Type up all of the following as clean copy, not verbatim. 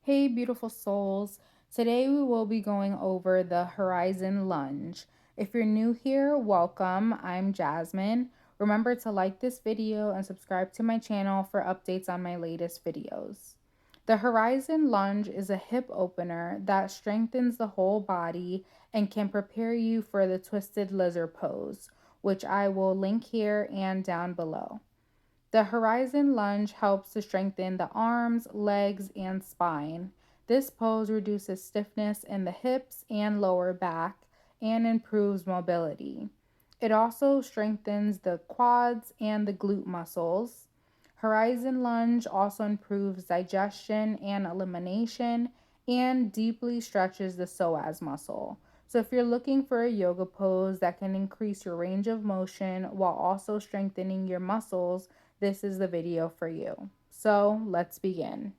Hey, beautiful souls. Today we will be going over the Horizon Lunge. If you're new here, welcome. I'm Jasmine. Remember to like this video and subscribe to my channel for updates on my latest videos. The Horizon Lunge is a hip opener that strengthens the whole body and can prepare you for the twisted lizard pose, which I will link here and down below. The Horizon Lunge helps to strengthen the arms, legs, and spine. This pose reduces stiffness in the hips and lower back and improves mobility. It also strengthens the quads and the glute muscles. Horizon Lunge also improves digestion and elimination and deeply stretches the psoas muscle. So, if you're looking for a yoga pose that can increase your range of motion while also strengthening your muscles, this is the video for you. So let's begin.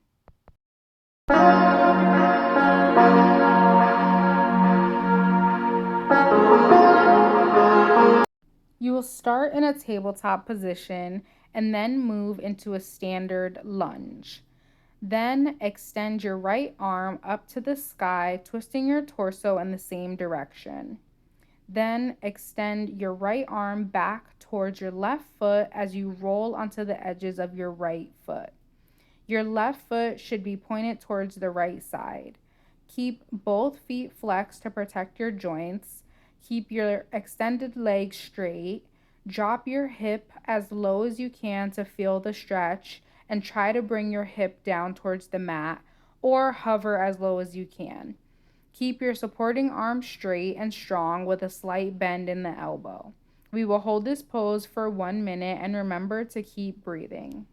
You will start in a tabletop position and then move into a standard lunge. Then extend your right arm up to the sky, twisting your torso in the same direction. Then extend your right arm back towards your left foot as you roll onto the edges of your right foot. Your left foot should be pointed towards the right side. Keep both feet flexed to protect your joints. Keep your extended legs straight. Drop your hip as low as you can to feel the stretch and try to bring your hip down towards the mat or hover as low as you can. Keep your supporting arm straight and strong with a slight bend in the elbow. We will hold this pose for 1 minute and remember to keep breathing.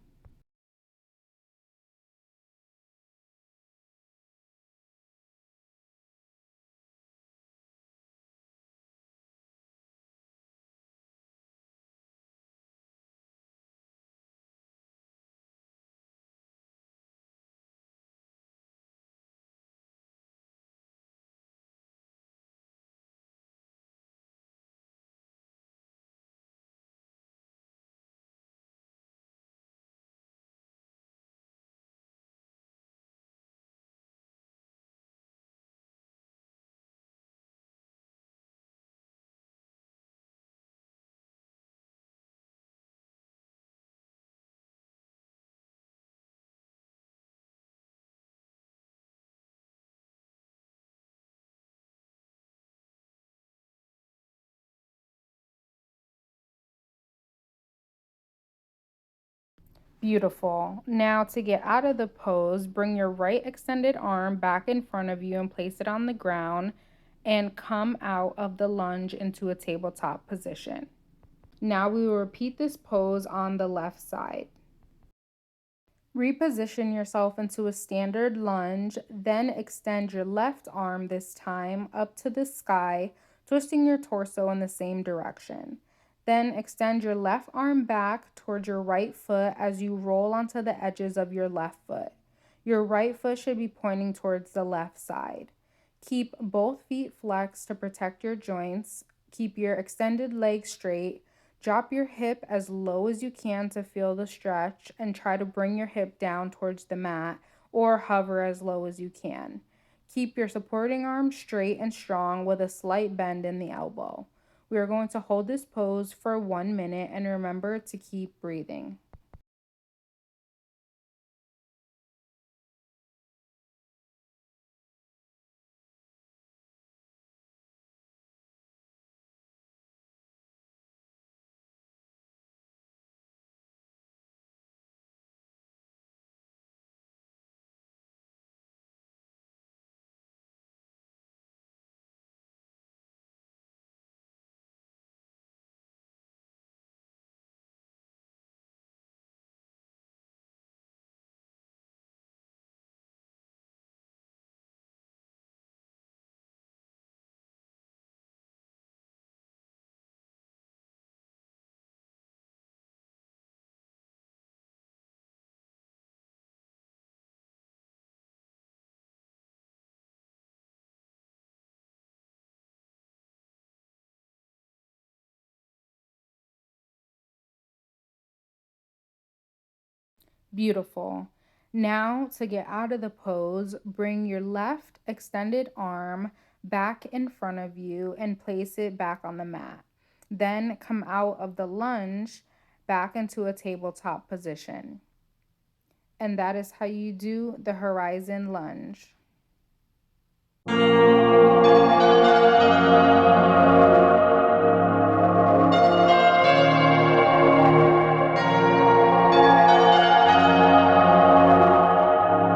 Beautiful. Now to get out of the pose, bring your right extended arm back in front of you and place it on the ground and come out of the lunge into a tabletop position. Now we will repeat this pose on the left side. Reposition yourself into a standard lunge, then extend your left arm this time up to the sky, twisting your torso in the same direction. Then extend your left arm back towards your right foot as you roll onto the edges of your left foot. Your right foot should be pointing towards the left side. Keep both feet flexed to protect your joints. Keep your extended legs straight. Drop your hip as low as you can to feel the stretch and try to bring your hip down towards the mat or hover as low as you can. Keep your supporting arm straight and strong with a slight bend in the elbow. We are going to hold this pose for 1 minute and remember to keep breathing. Beautiful. Now, to get out of the pose, bring your left extended arm back in front of you and place it back on the mat. Then come out of the lunge back into a tabletop position. And that is how you do the horizon lunge.